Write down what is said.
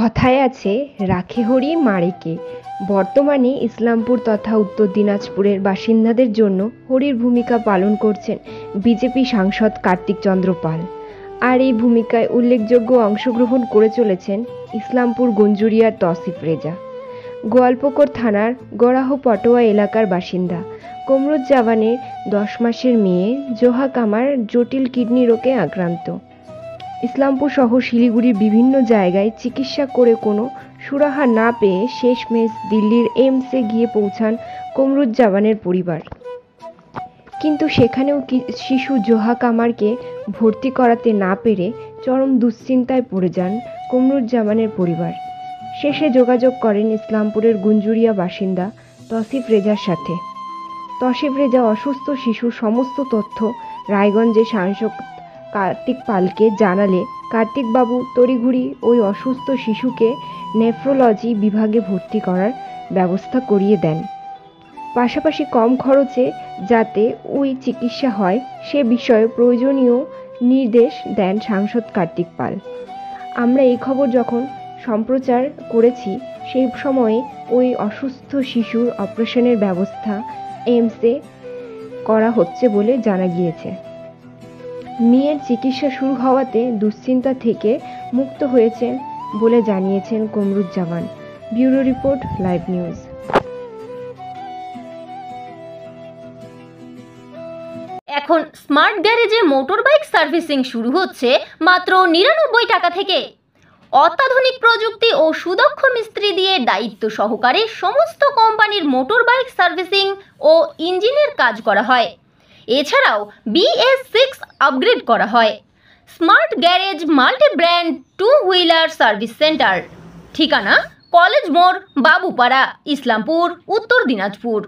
কথায় আছে রাখে হরি মারে কে। বর্তমানে ইসলামপুর তথা উত্তর দিনাজপুরের বাসিন্দাদের জন্য হরির ভূমিকা পালন করছেন বিজেপি সাংসদ কার্তিক চন্দ্র পাল। আর এই ভূমিকায় উল্লেখযোগ্য অংশগ্রহণ করে চলেছেন ইসলামপুর গঞ্জুরিয়ার তৌসিফ রেজা। গোয়ালপুকুর থানার গড়াহ পটোয়া এলাকার বাসিন্দা কমরুজ্জামানের 10 মাসের মেয়ে জোহা কামার জটিল কিডনি রোগে আক্রান্ত। ইসলামপুর সহ শিলিগুড়ির বিভিন্ন জায়গায় চিকিৎসা করে কোনো সুরাহা না পেয়ে শেষমেশ দিল্লির এইমসে গিয়ে পৌঁছান কমরুজ্জামানের পরিবার। কিন্তু সেখানেও শিশু জোহা কামারকে ভর্তি করাতে না পেরে চরম দুশ্চিন্তায় পড়ে যান কমরুজ্জামানের পরিবার। শেষে যোগাযোগ করেন ইসলামপুরের গুঞ্জুরিয়া বাসিন্দা তৌসিফ রেজার সাথে। তৌসিফ রেজা অসুস্থ শিশুর সমস্ত তথ্য রায়গঞ্জের সাংসদ কার্তিক পালকে জানালে কার্তিকবাবু তড়িঘড়ি ওই অসুস্থ শিশুকে নেফ্রোলজি বিভাগে ভর্তি করার ব্যবস্থা করিয়ে দেন। পাশাপাশি কম খরচে যাতে ওই চিকিৎসা হয় সে বিষয়ে প্রয়োজনীয় নির্দেশ দেন সাংসদ কার্তিক পাল। আমরা এই খবর যখন সম্প্রচার করেছি সেই সময়ে ওই অসুস্থ শিশুর অপারেশনের ব্যবস্থা এইমসে করা হচ্ছে বলে জানা গিয়েছে। মেয়ের চিকিৎসা শুরু হওয়াতে দুশ্চিন্তা থেকে মুক্ত হয়েছেন বলে জানিয়েছেন Kamruzzaman. Bureau report, live news. এখন স্মার্ট গ্যারেজে মোটর বাইক সার্ভিসিং শুরু হচ্ছে মাত্র 99 টাকা থেকে। অত্যাধুনিক প্রযুক্তি ও সুদক্ষ মিস্ত্রি দিয়ে দায়িত্ব সহকারে সমস্ত কোম্পানির মোটর বাইক সার্ভিসিং ও ইঞ্জিনের কাজ করা হয়। এছাড়াও BS6 আপগ্রেড করা হয়। Smart garage multi brand 2 wheeler service centre. ঠিকানা কলেজ মোড়, বাবুপাড়া, ইসলামপুর, উত্তর দিনাজপুর।